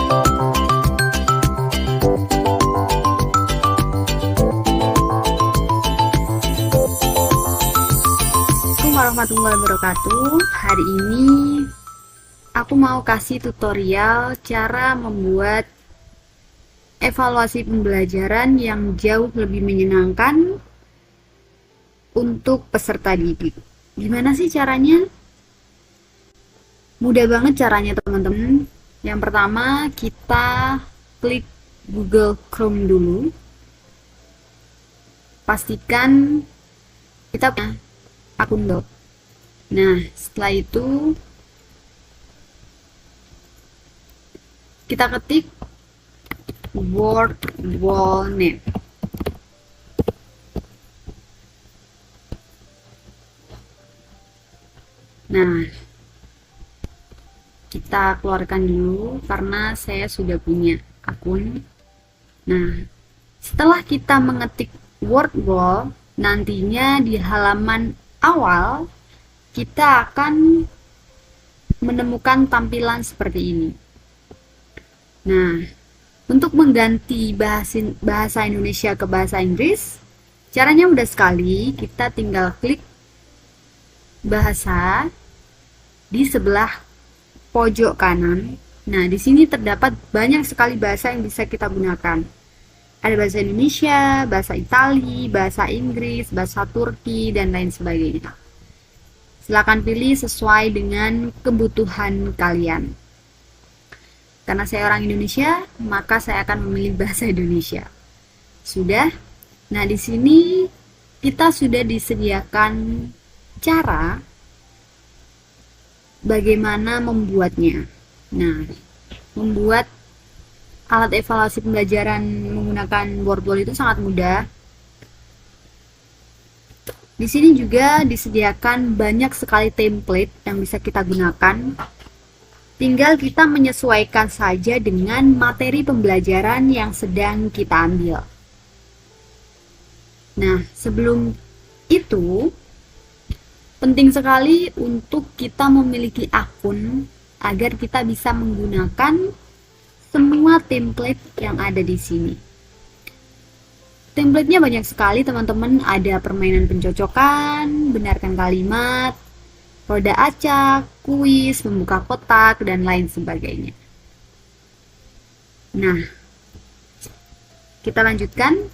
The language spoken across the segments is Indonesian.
Assalamualaikum warahmatullahi wabarakatuh. Hari ini aku mau kasih tutorial cara membuat evaluasi pembelajaran yang jauh lebih menyenangkan untuk peserta didik. Gimana sih caranya? Mudah banget caranya teman-teman. Yang pertama kita klik Google Chrome dulu. Pastikan kita punya akun Doc. Nah, setelah itu kita ketik WordWall.net. Nah, kita keluarkan dulu karena saya sudah punya akun. Nah, setelah kita mengetik WordWall, nantinya di halaman awal kita akan menemukan tampilan seperti ini. Nah, untuk mengganti bahasa Indonesia ke bahasa Inggris, caranya mudah sekali. Kita tinggal klik bahasa di sebelah pojok kanan. Nah, di sini terdapat banyak sekali bahasa yang bisa kita gunakan. Ada bahasa Indonesia, bahasa Itali, bahasa Inggris, bahasa Turki, dan lain sebagainya. Silakan pilih sesuai dengan kebutuhan kalian. Karena saya orang Indonesia, maka saya akan memilih bahasa Indonesia. Sudah? Nah, di sini kita sudah disediakan cara bagaimana membuatnya. Nah, membuat alat evaluasi pembelajaran menggunakan WordWall itu sangat mudah. Di sini juga disediakan banyak sekali template yang bisa kita gunakan. Tinggal kita menyesuaikan saja dengan materi pembelajaran yang sedang kita ambil. Nah, sebelum itu, penting sekali untuk kita memiliki akun agar kita bisa menggunakan semua template yang ada di sini. Templatenya banyak sekali teman-teman. Ada permainan pencocokan, benarkan kalimat, roda acak, kuis, membuka kotak, dan lain sebagainya. Nah, kita lanjutkan.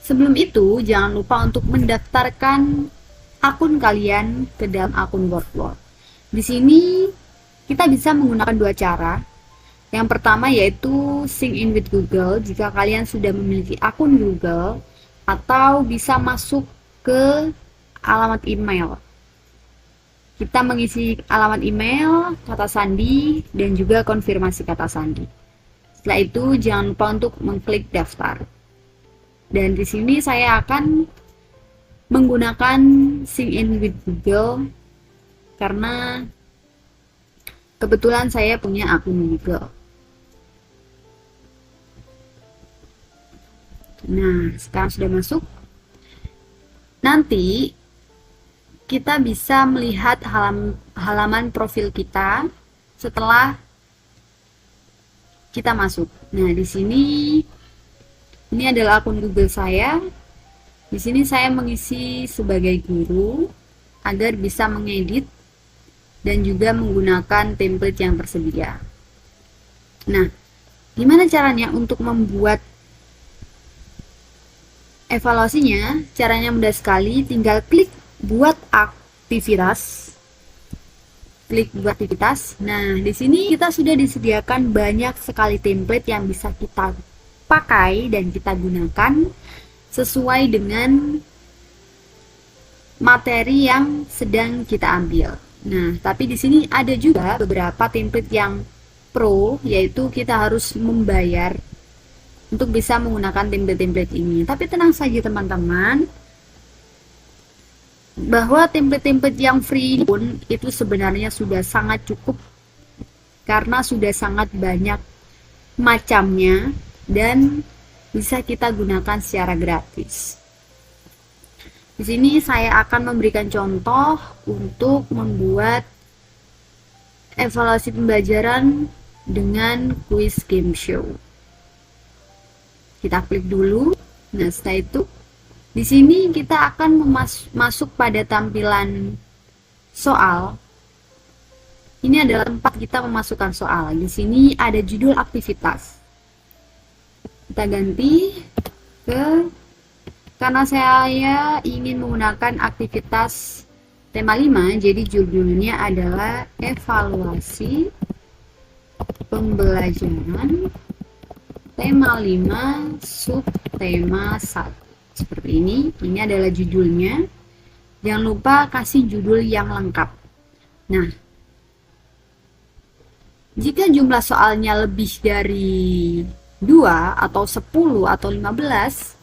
Sebelum itu, jangan lupa untuk mendaftarkan akun kalian ke dalam akun WordWall. Di sini kita bisa menggunakan dua cara. Yang pertama yaitu sign in with Google jika kalian sudah memiliki akun Google, atau bisa masuk ke alamat email. Kita mengisi alamat email, kata sandi, dan juga konfirmasi kata sandi. Setelah itu jangan lupa untuk mengklik daftar. Dan di sini saya akan menggunakan sign in with Google karena kebetulan saya punya akun Google. Nah, sekarang sudah masuk. Nanti kita bisa melihat halaman profil kita setelah kita masuk. Nah, di sini ini adalah akun Google saya. Di sini saya mengisi sebagai guru agar bisa mengedit dan juga menggunakan template yang tersedia. Nah, gimana caranya untuk membuat evaluasinya? Caranya mudah sekali, tinggal klik buat aktivitas. Klik buat aktivitas. Nah, di sini kita sudah disediakan banyak sekali template yang bisa kita pakai dan kita gunakan sesuai dengan materi yang sedang kita ambil. Nah, tapi di sini ada juga beberapa template yang pro, yaitu kita harus membayar untuk bisa menggunakan template-template ini. Tapi tenang saja teman-teman, bahwa template-template yang free pun itu sebenarnya sudah sangat cukup karena sudah sangat banyak macamnya dan bisa kita gunakan secara gratis. Di sini saya akan memberikan contoh untuk membuat evaluasi pembelajaran dengan quiz game show. Kita klik dulu. Nah, setelah itu di sini kita akan masuk pada tampilan soal. Ini adalah tempat kita memasukkan soal. Di sini ada judul aktivitas. Kita ganti karena saya ingin menggunakan aktivitas tema 5, jadi judulnya adalah evaluasi pembelajaran tema 5 subtema 1. Seperti ini adalah judulnya. Jangan lupa kasih judul yang lengkap. Nah, jika jumlah soalnya lebih dari 2 atau 10 atau 15,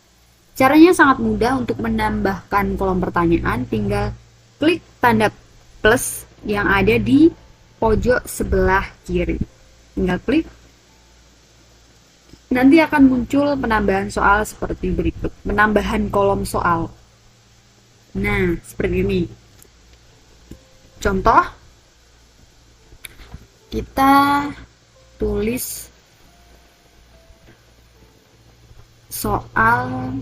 caranya sangat mudah untuk menambahkan kolom pertanyaan. Tinggal klik tanda plus yang ada di pojok sebelah kiri. Tinggal klik. Nanti akan muncul penambahan soal seperti berikut. Penambahan kolom soal. Nah, seperti ini. Contoh, kita tulis soal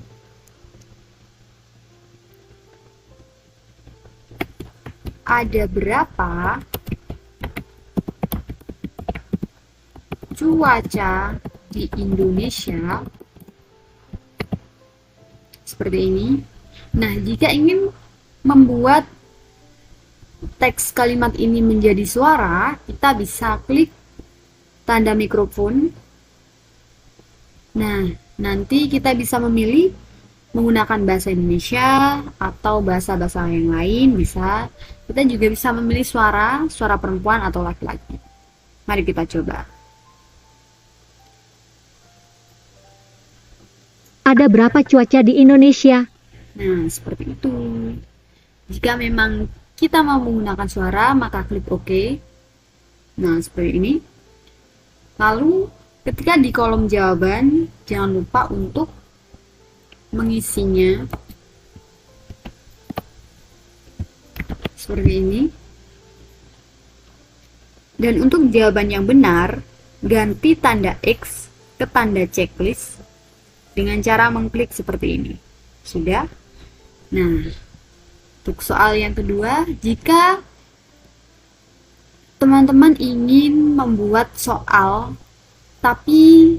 ada berapa cuaca di Indonesia, seperti ini. Nah, jika ingin membuat teks kalimat ini menjadi suara, kita bisa klik tanda mikrofon. Nah, nanti kita bisa memilih menggunakan bahasa Indonesia atau bahasa-bahasa yang lain bisa. Kita juga bisa memilih suara perempuan atau laki-laki. Mari kita coba. Ada berapa cuaca di Indonesia? Nah, seperti itu. Jika memang kita mau menggunakan suara, maka klik OK. Nah, seperti ini. Lalu, ketika di kolom jawaban, jangan lupa untuk mengisinya. Seperti ini. Dan untuk jawaban yang benar, ganti tanda X ke tanda checklist dengan cara mengklik seperti ini. Sudah? Nah, untuk soal yang kedua, jika teman-teman ingin membuat soal tapi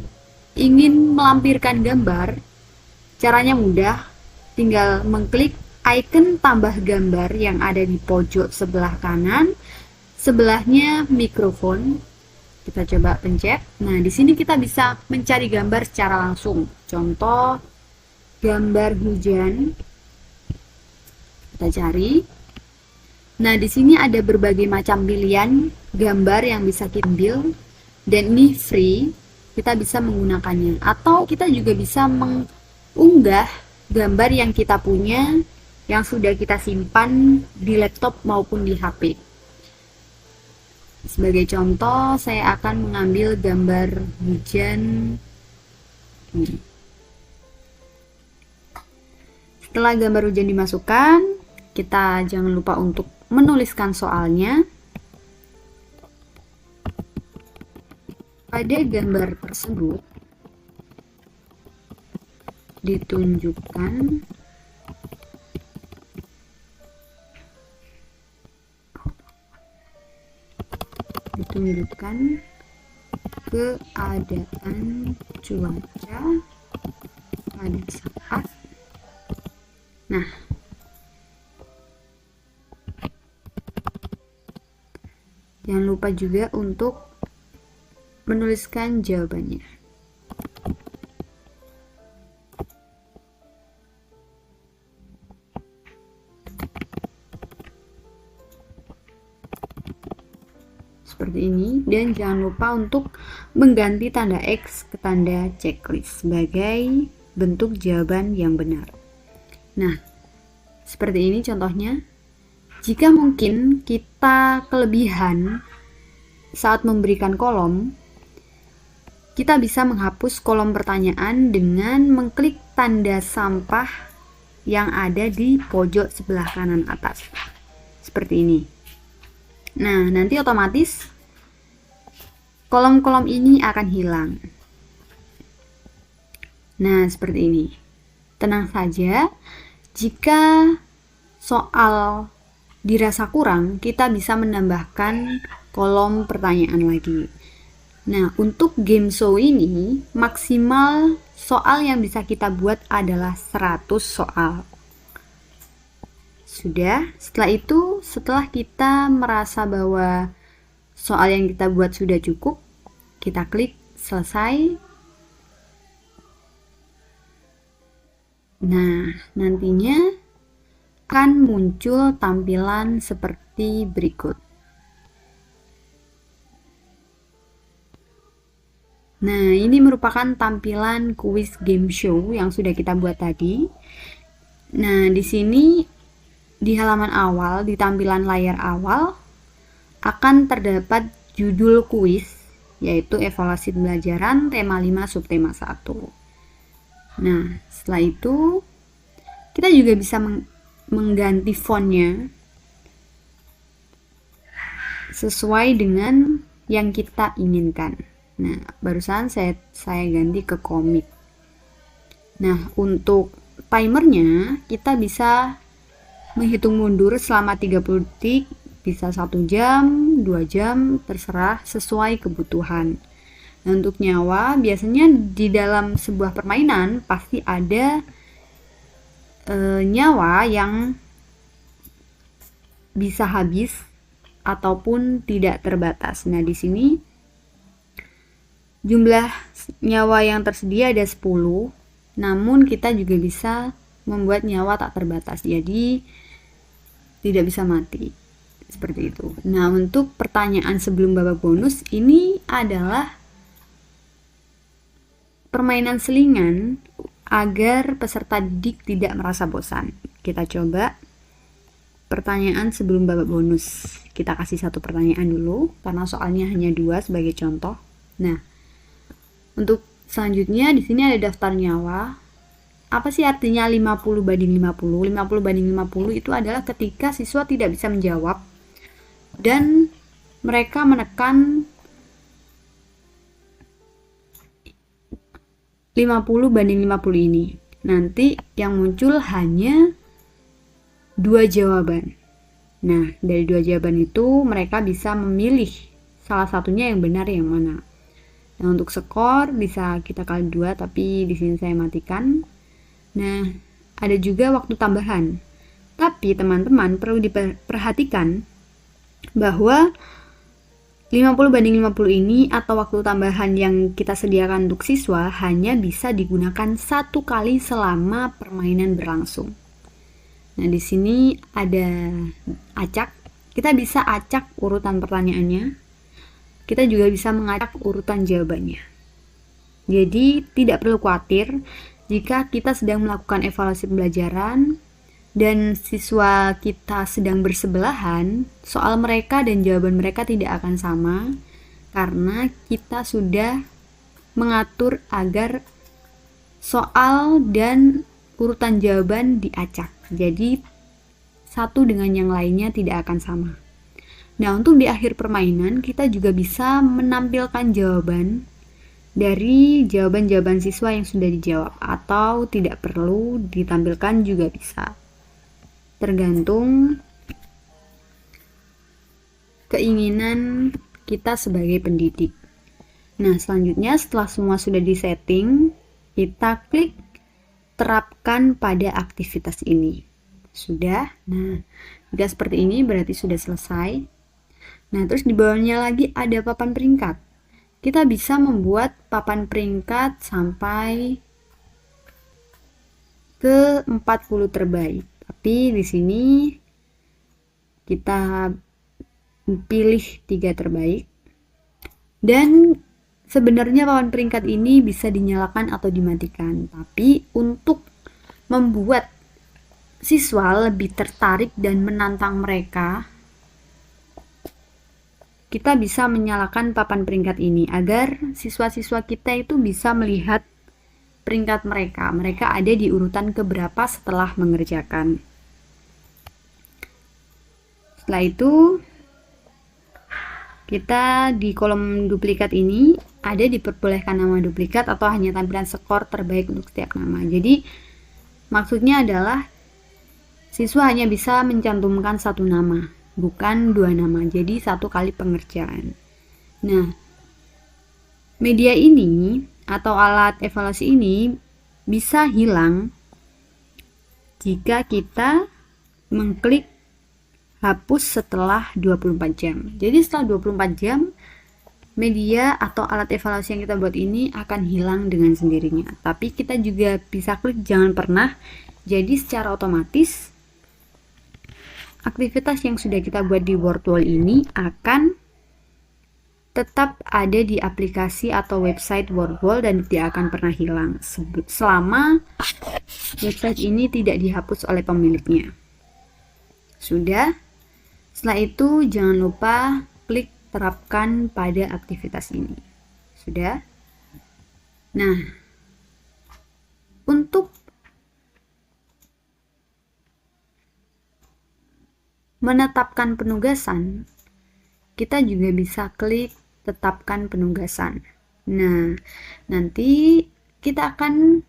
ingin melampirkan gambar, caranya mudah. Tinggal mengklik icon tambah gambar yang ada di pojok sebelah kanan, sebelahnya mikrofon. Kita coba pencet. Nah, di sini kita bisa mencari gambar secara langsung. Contoh, gambar hujan. Kita cari. Nah, di sini ada berbagai macam pilihan gambar yang bisa kita ambil. Dan ini free. Kita bisa menggunakannya. Atau kita juga bisa mengunggah gambar yang kita punya, yang sudah kita simpan di laptop maupun di HP. Sebagai contoh, saya akan mengambil gambar hujan ini. Setelah gambar hujan dimasukkan, kita jangan lupa untuk menuliskan soalnya. Pada gambar tersebut ditunjukkan keadaan cuaca pada saat. Nah, jangan lupa juga untuk menuliskan jawabannya. Seperti ini, dan jangan lupa untuk mengganti tanda X ke tanda checklist sebagai bentuk jawaban yang benar. Nah, seperti ini contohnya. Jika mungkin kita kelebihan saat memberikan kolom, kita bisa menghapus kolom pertanyaan dengan mengklik tanda sampah yang ada di pojok sebelah kanan atas. Seperti ini. Nah, nanti otomatis kolom-kolom ini akan hilang. Nah, seperti ini. Tenang saja, jika soal dirasa kurang, kita bisa menambahkan kolom pertanyaan lagi. Nah, untuk game show ini, maksimal soal yang bisa kita buat adalah 100 soal. Sudah, setelah kita merasa bahwa soal yang kita buat sudah cukup, kita klik selesai. Nah, nantinya akan muncul tampilan seperti berikut. Nah, ini merupakan tampilan kuis game show yang sudah kita buat tadi. Nah, di sini di halaman awal, di tampilan layar awal, akan terdapat judul kuis, yaitu evaluasi pembelajaran tema 5 subtema 1. Nah, setelah itu kita juga bisa mengganti fontnya sesuai dengan yang kita inginkan. Nah, barusan saya ganti ke komik. Nah, untuk timernya kita bisa menghitung mundur selama 30 detik, bisa 1 jam, 2 jam, terserah sesuai kebutuhan. Nah, untuk nyawa, biasanya di dalam sebuah permainan pasti ada nyawa yang bisa habis ataupun tidak terbatas. Nah, di sini jumlah nyawa yang tersedia ada 10, namun kita juga bisa membuat nyawa tak terbatas, jadi tidak bisa mati. Seperti itu. Nah, untuk pertanyaan sebelum babak bonus, ini adalah permainan selingan agar peserta didik tidak merasa bosan. Kita coba pertanyaan sebelum babak bonus. Kita kasih satu pertanyaan dulu, karena soalnya hanya 2 sebagai contoh. Nah, untuk selanjutnya di sini ada daftar nyawa. Apa sih artinya 50/50? 50/50 itu adalah ketika siswa tidak bisa menjawab dan mereka menekan 50/50 ini. Nanti yang muncul hanya 2 jawaban. Nah, dari 2 jawaban itu mereka bisa memilih salah satunya yang benar yang mana. Nah, untuk skor bisa kita kali 2, tapi di sini saya matikan. Nah, ada juga waktu tambahan. Tapi teman-teman perlu diperhatikan bahwa 50/50 ini atau waktu tambahan yang kita sediakan untuk siswa hanya bisa digunakan 1 kali selama permainan berlangsung. Nah, di sini ada acak. Kita bisa acak urutan pertanyaannya. Kita juga bisa mengacak urutan jawabannya. Jadi, tidak perlu khawatir jika kita sedang melakukan evaluasi pembelajaran dan siswa kita sedang bersebelahan, soal mereka dan jawaban mereka tidak akan sama karena kita sudah mengatur agar soal dan urutan jawaban diacak. Jadi satu dengan yang lainnya tidak akan sama. Nah, untuk di akhir permainan kita juga bisa menampilkan jawaban dari jawaban-jawaban siswa yang sudah dijawab, atau tidak perlu ditampilkan juga bisa. Tergantung keinginan kita sebagai pendidik. Nah, selanjutnya setelah semua sudah disetting, kita klik terapkan pada aktivitas ini. Sudah. Nah, jika seperti ini berarti sudah selesai. Nah, terus di bawahnya lagi ada papan peringkat. Kita bisa membuat papan peringkat sampai ke 40 terbaik. Tapi di sini kita pilih 3 terbaik. Dan sebenarnya papan peringkat ini bisa dinyalakan atau dimatikan. Tapi untuk membuat siswa lebih tertarik dan menantang mereka, kita bisa menyalakan papan peringkat ini agar siswa-siswa kita itu bisa melihat peringkat mereka. Mereka ada di urutan keberapa setelah mengerjakan. Setelah itu kita di kolom duplikat ini ada diperbolehkan nama duplikat atau hanya tampilan skor terbaik untuk setiap nama. Jadi maksudnya adalah siswa hanya bisa mencantumkan satu nama, bukan dua nama. Jadi satu kali pengerjaan. Nah, media ini atau alat evaluasi ini bisa hilang jika kita mengklik hapus setelah 24 jam. Jadi setelah 24 jam, media atau alat evaluasi yang kita buat ini akan hilang dengan sendirinya. Tapi kita juga bisa klik jangan pernah. Jadi secara otomatis aktivitas yang sudah kita buat di Wordwall ini akan tetap ada di aplikasi atau website Wordwall dan tidak akan pernah hilang selama website ini tidak dihapus oleh pemiliknya. Sudah. Setelah itu jangan lupa klik terapkan pada aktivitas ini. Sudah? Nah, untuk menetapkan penugasan, kita juga bisa klik tetapkan penugasan. Nah, nanti kita akan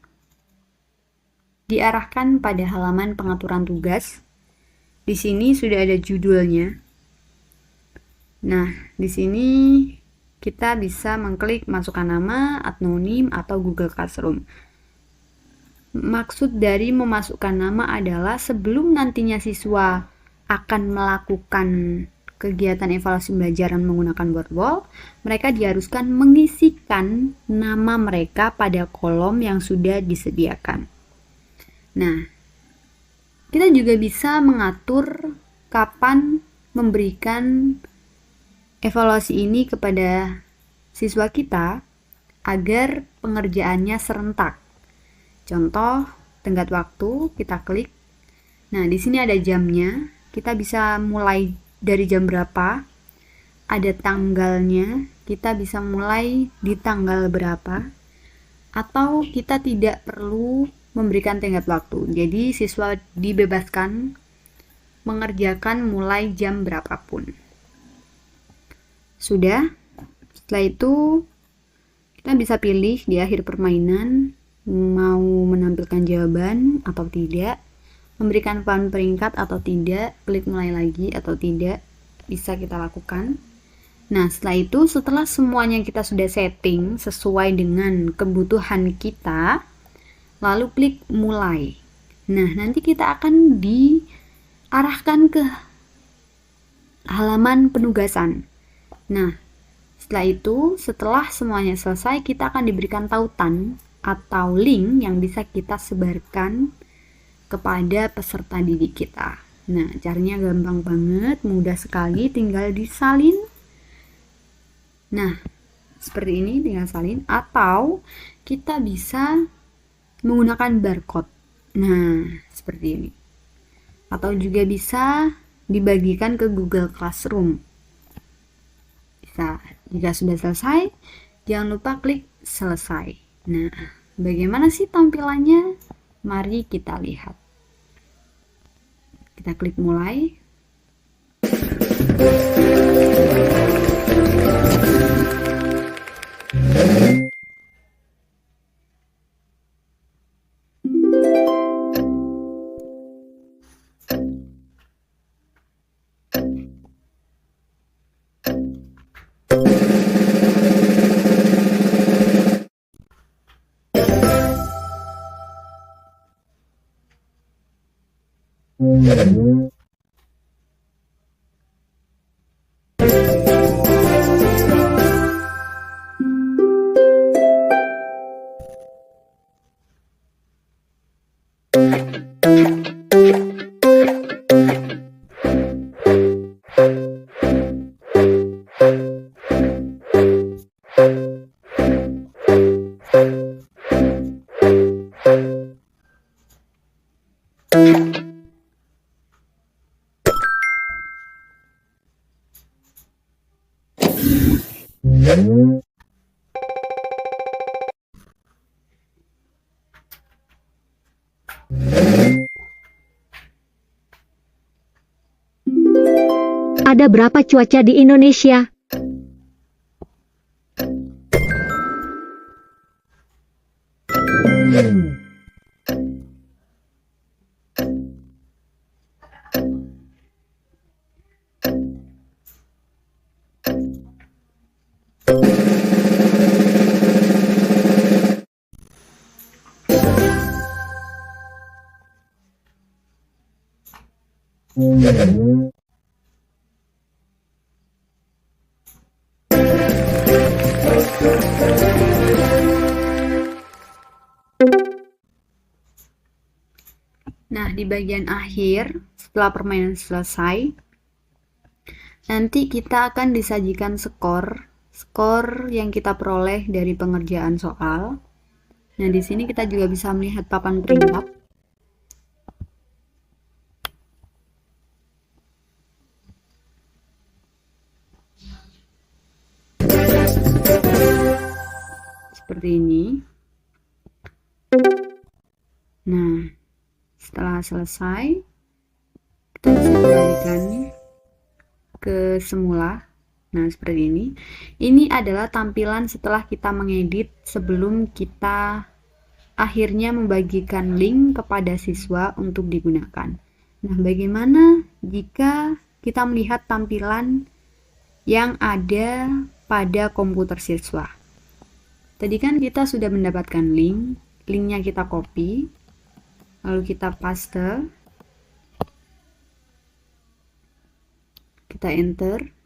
diarahkan pada halaman pengaturan tugas. Di sini sudah ada judulnya. Nah, di sini kita bisa mengklik masukkan nama, adnonim, atau Google Classroom. Maksud dari memasukkan nama adalah sebelum nantinya siswa akan melakukan kegiatan evaluasi pembelajaran menggunakan Wordwall, mereka diharuskan mengisikan nama mereka pada kolom yang sudah disediakan. Nah, kita juga bisa mengatur kapan memberikan evaluasi ini kepada siswa kita agar pengerjaannya serentak. Contoh, tenggat waktu, kita klik. Nah, di sini ada jamnya. Kita bisa mulai dari jam berapa. Ada tanggalnya. Kita bisa mulai di tanggal berapa. Atau kita tidak perlu memberikan tenggat waktu. Jadi siswa dibebaskan mengerjakan mulai jam berapapun. Sudah. Setelah itu kita bisa pilih di akhir permainan mau menampilkan jawaban atau tidak, memberikan poin peringkat atau tidak, klik mulai lagi atau tidak, bisa kita lakukan. Nah, setelah itu setelah semuanya kita sudah setting sesuai dengan kebutuhan kita, lalu klik mulai. Nah, nanti kita akan diarahkan ke halaman penugasan. Nah, setelah semuanya selesai, kita akan diberikan tautan atau link yang bisa kita sebarkan kepada peserta didik kita. Nah, caranya gampang banget, mudah sekali, tinggal disalin. Nah, seperti ini tinggal salin, atau kita bisa menggunakan barcode. Nah, seperti ini. Atau juga bisa dibagikan ke Google Classroom. Bisa. Jika sudah selesai, jangan lupa klik selesai. Nah, bagaimana sih tampilannya? Mari kita lihat. Kita klik mulai. Ada berapa cuaca di Indonesia? Nah, di bagian akhir, setelah permainan selesai, nanti kita akan disajikan skor yang kita peroleh dari pengerjaan soal. Nah, di sini kita juga bisa melihat papan peringkat. Seperti ini. Nah, setelah selesai, kita bisa kembalikan ke semula. Nah, seperti ini. Ini adalah tampilan setelah kita mengedit sebelum kita akhirnya membagikan link kepada siswa untuk digunakan. Nah, bagaimana jika kita melihat tampilan yang ada pada komputer siswa? Tadi kan kita sudah mendapatkan linknya kita copy, lalu kita paste, kita enter.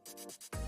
Bye.